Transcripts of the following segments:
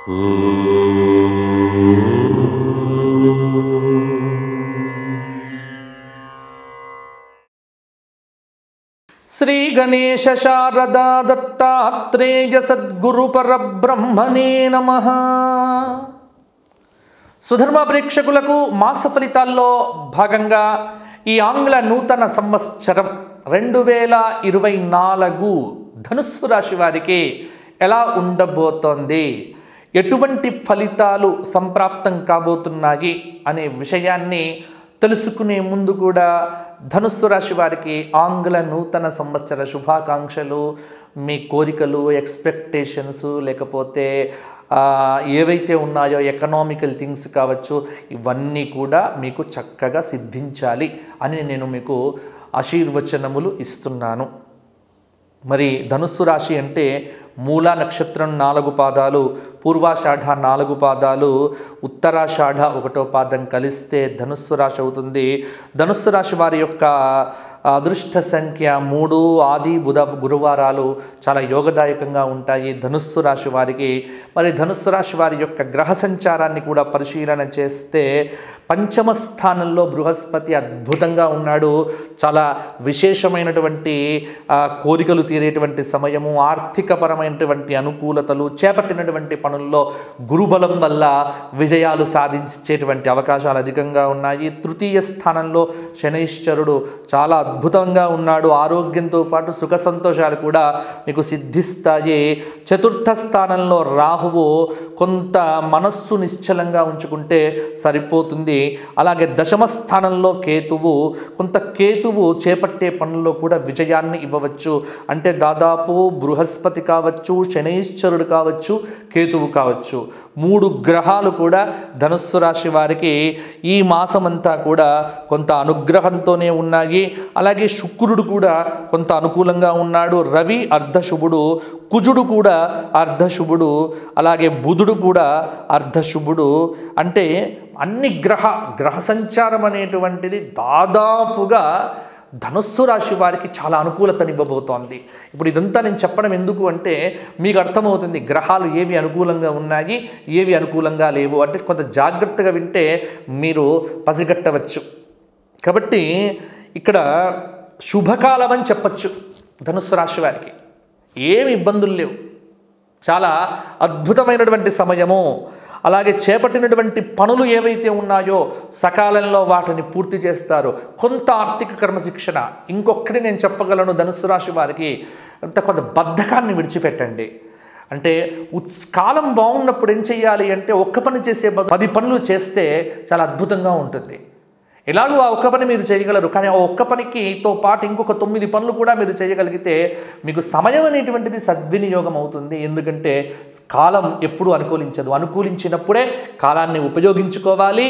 శ్రీ గణేశ శారదా దత్తాత్రేయ సద్గురు పరబ్రహ్మణే నమః. సుధర్మ ప్రేక్షకులకు మాస ఫలితాల్లో భాగంగా ఈ ఆంగ్ల నూతన సంవత్సరం 2024 ధనుస్సు రాశి వారికి ఎలా ఉండబోతోంది, ఎటువంటి ఫలితాలు సంప్రాప్తం కాబోతున్నాయి అనే విషయాన్ని తెలుసుకునే ముందు కూడా ధనుస్సు రాశి వారికి ఆంగ్ల నూతన సంవత్సర శుభాకాంక్షలు, మీ కోరికలు, ఎక్స్పెక్టేషన్స్, లేకపోతే ఏవైతే ఉన్నాయో ఎకనామికల్ థింగ్స్ కావచ్చు, ఇవన్నీ కూడా మీకు చక్కగా సిద్ధించాలి అని నేను మీకు ఆశీర్వచనములు ఇస్తున్నాను. మరి ధనుస్సు రాశి అంటే మూలా నక్షత్రం 4 పాదాలు, పూర్వాషాఢ 4 పాదాలు, ఉత్తరాషాఢ 1వ పాదం కలిస్తే ధనుస్సు రాశి అవుతుంది. ధనుస్సు రాశి వారి యొక్క అదృష్ట సంఖ్య 3, ఆది, బుధ, గురువారాలు చాలా యోగదాయకంగా ఉంటాయి ధనుస్సు రాశి వారికి. మరి ధనుస్సు రాశి వారి యొక్క గ్రహ సంచారాన్ని కూడా పరిశీలన చేస్తే పంచమ స్థానంలో బృహస్పతి అద్భుతంగా ఉన్నాడు. చాలా విశేషమైనటువంటి కోరికలు తీరేటువంటి సమయము, ఆర్థికపరమైనటువంటి అనుకూలతలు, చేపట్టినటువంటి పనుల్లో గురుబలం వల్ల విజయాలు సాధించేటువంటి అవకాశాలు అధికంగా ఉన్నాయి. తృతీయ స్థానంలో శనైశ్వరుడు చాలా అద్భుతంగా ఉన్నాడు. ఆరోగ్యంతో పాటు సుఖ సంతోషాలు కూడా మీకు సిద్ధిస్తాయి. చతుర్థ స్థానంలో రాహువు కొంత మనస్సు నిశ్చలంగా ఉంచుకుంటే సరిపోతుంది. అలాగే దశమ స్థానంలో కేతువు చేపట్టే పనుల్లో కూడా విజయాన్ని ఇవ్వవచ్చు. అంటే దాదాపు బృహస్పతి కావచ్చు, శనైశ్వరుడు కావచ్చు, కేతువు కావచ్చు, 3 గ్రహాలు కూడా ధనుస్సు రాశి వారికి ఈ మాసమంతా కూడా కొంత అనుగ్రహంతోనే ఉన్నాయి. అలాగే శుక్రుడు కూడా కొంత అనుకూలంగా ఉన్నాడు. రవి అర్ధశుభుడు, కుజుడు కూడా అర్ధశుభుడు, అలాగే బుధుడు కూడా అర్ధశుభుడు. అంటే అన్ని గ్రహ సంచారం అనేటువంటిది దాదాపుగా ధనుస్సు రాశి వారికి చాలా అనుకూలతనివ్వబోతోంది. ఇప్పుడు ఇదంతా నేను చెప్పడం ఎందుకు అంటే మీకు అర్థమవుతుంది గ్రహాలు ఏవి అనుకూలంగా ఉన్నాయి, ఏవి అనుకూలంగా లేవు. అంటే కొంత జాగ్రత్తగా వింటే మీరు పసిగట్టవచ్చు. కాబట్టి ఇక్కడ శుభకాలం అని చెప్పచ్చు ధనుస్సు రాశి వారికి. ఏమి ఇబ్బందులు లేవు, చాలా అద్భుతమైనటువంటి సమయము. అలాగే చేపట్టినటువంటి పనులు ఏవైతే ఉన్నాయో సకాలంలో వాటిని పూర్తి చేస్తారు. కొంత ఆర్థిక క్రమశిక్షణ. ఇంకొకటి నేను చెప్పగలను ధనుస్సు రాశి వారికి, కొంత బద్ధకాన్ని విడిచిపెట్టండి. అంటే కాలం బాగున్నప్పుడు ఏం చెయ్యాలి అంటే ఒక్క పని చేసే 10 పనులు చేస్తే చాలా అద్భుతంగా ఉంటుంది. ఎలాగో ఆ ఒక్క పని మీరు చేయగలరు, కానీ ఆ ఒక్క పనికితో పాటు ఇంకొక 9 పనులు కూడా మీరు చేయగలిగితే మీకు సమయం అనేటువంటిది సద్వినియోగం అవుతుంది. ఎందుకంటే కాలం ఎప్పుడూ అనుకూలించదు. అనుకూలించినప్పుడే కాలాన్ని ఉపయోగించుకోవాలి.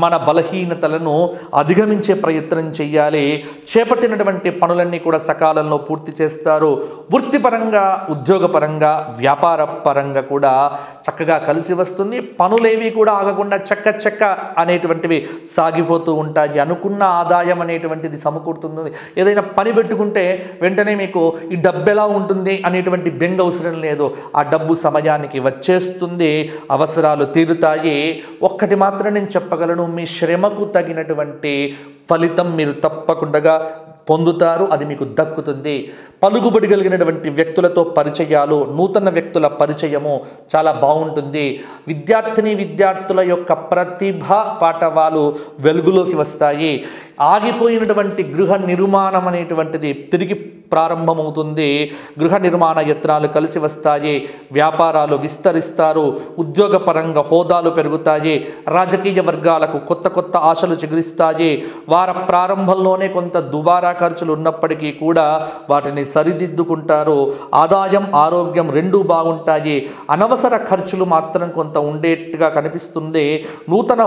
మన బలహీనతలను అధిగమించే ప్రయత్నం చేయాలి. చేపట్టినటువంటి పనులన్నీ కూడా సకాలంలో పూర్తి చేస్తారు. వృత్తిపరంగా, ఉద్యోగపరంగా, వ్యాపార పరంగా కూడా చక్కగా కలిసి వస్తుంది. పనులేవి కూడా ఆగకుండా చక్క అనేటువంటివి సాగిపోతూ ఉంటాయి. అనుకున్న ఆదాయం అనేటువంటిది సమకూరుతుంది. ఏదైనా పని పెట్టుకుంటే వెంటనే మీకు ఈ డబ్బు ఎలా ఉంటుంది అనేటువంటి బెంగ అవసరం లేదు. ఆ డబ్బు సమయానికి వచ్చేస్తుంది, అవసరాలు తీరుతాయి. ఒక్కటి మాత్రం నేను చెప్పగలను, మీ శ్రమకు తగినటువంటి ఫలితం మీరు తప్పకుండా పొందుతారు. అది మీకు దక్కుతుంది. పలుకుబడి కలిగినటువంటి వ్యక్తులతో పరిచయాలు, నూతన వ్యక్తుల పరిచయము చాలా బాగుంటుంది. విద్యార్థుల యొక్క ప్రతిభ పాఠవాలు వెలుగులోకి వస్తాయి. ఆగిపోయినటువంటి గృహ నిర్మాణం అనేటువంటిది తిరిగి ప్రారంభమవుతుంది. గృహ నిర్మాణ యత్నాలు కలిసి వస్తాయి. వ్యాపారాలు విస్తరిస్తారు. ఉద్యోగపరంగా హోదాలు పెరుగుతాయి. రాజకీయ వర్గాలకు కొత్త ఆశలు చిగురిస్తాయి. వార ప్రారంభంలోనే కొంత దుబారా ఖర్చులు ఉన్నప్పటికీ కూడా వాటిని సరిదిద్దుకుంటారు. ఆదాయం, ఆరోగ్యం రెండూ బాగుంటాయి. అనవసర ఖర్చులు మాత్రం కొంత ఉండేట్టుగా కనిపిస్తుంది. నూతన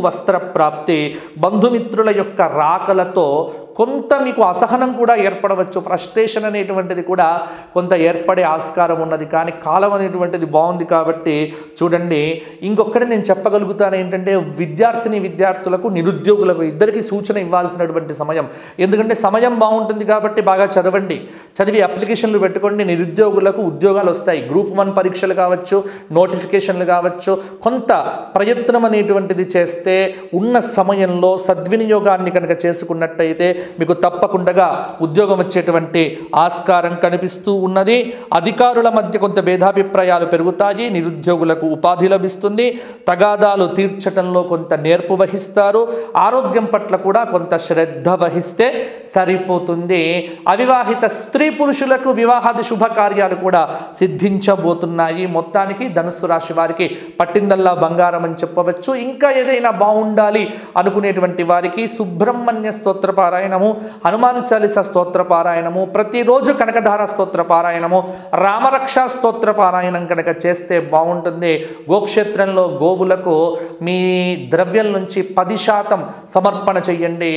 వస్త్ర ప్రాప్తి, బంధుమిత్రుల యొక్క రాకలతో కొంత మీకు అసహనం కూడా ఏర్పడవచ్చు, ఫ్రస్ట్రేషన్ అనేటువంటిది కూడా కొంత ఏర్పడే ఆస్కారం ఉన్నది. కానీ కాలం అనేటువంటిది బాగుంది కాబట్టి చూడండి. ఇంకొకటి నేను చెప్పగలుగుతాను ఏంటంటే, విద్యార్థులకు నిరుద్యోగులకు ఇద్దరికి సూచన ఇవ్వాల్సినటువంటి సమయం. ఎందుకంటే సమయం బాగుంటుంది కాబట్టి బాగా చదవండి, చదివి అప్లికేషన్లు పెట్టుకోండి. నిరుద్యోగులకు ఉద్యోగాలు వస్తాయి. గ్రూప్ 1 పరీక్షలు కావచ్చు, నోటిఫికేషన్లు కావచ్చు. కొంత ప్రయత్నం అనేటువంటిది చేస్తే ఉన్న సమయంలో సద్వినియోగాన్ని కనుక చేసుకున్నట్టయితే మీకు తప్పకుండా ఉద్యోగం వచ్చేటువంటి ఆస్కారం కనిపిస్తూ ఉన్నది. అధికారుల మధ్య కొంత భేదాభిప్రాయాలు పెరుగుతాయి. నిరుద్యోగులకు ఉపాధి లభిస్తుంది. తగాదాలు తీర్చడంలో కొంత నేర్పు వహిస్తారు. ఆరోగ్యం పట్ల కూడా కొంత శ్రద్ధ వహిస్తే సరిపోతుంది. అవివాహిత స్త్రీ పురుషులకు వివాహాది శుభకార్యాలు కూడా సిద్ధించబోతున్నాయి. మొత్తానికి ధనుస్సు రాశి వారికి పట్టిందల్లా బంగారం అని చెప్పవచ్చు. ఇంకా ఏదైనా బాగుండాలి అనుకునేటువంటి వారికి సుబ్రహ్మణ్య స్తోత్ర పారాయణము, హనుమాన్ చాలీసా స్తోత్ర పారాయణము, ప్రతిరోజు కనకధార స్తోత్ర పారాయణము, రామరక్షా స్తోత్ర పారాయణం కనుక చేస్తే బాగుంటుంది. గోక్షేత్రంలో గోవులకు మీ ద్రవ్యం నుంచి 10% సమర్పణ చెయ్యండి,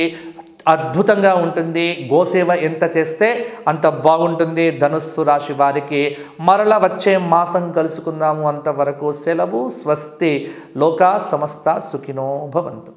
అద్భుతంగా ఉంటుంది. గోసేవ ఎంత చేస్తే అంత బాగుంటుంది. ధనుస్సు రాశి వారికి మరల వచ్చే మాసం కలుసుకుందాము. అంతవరకు సెలవు. స్వస్తి. లోకా సమస్త సుఖినో భవంతు.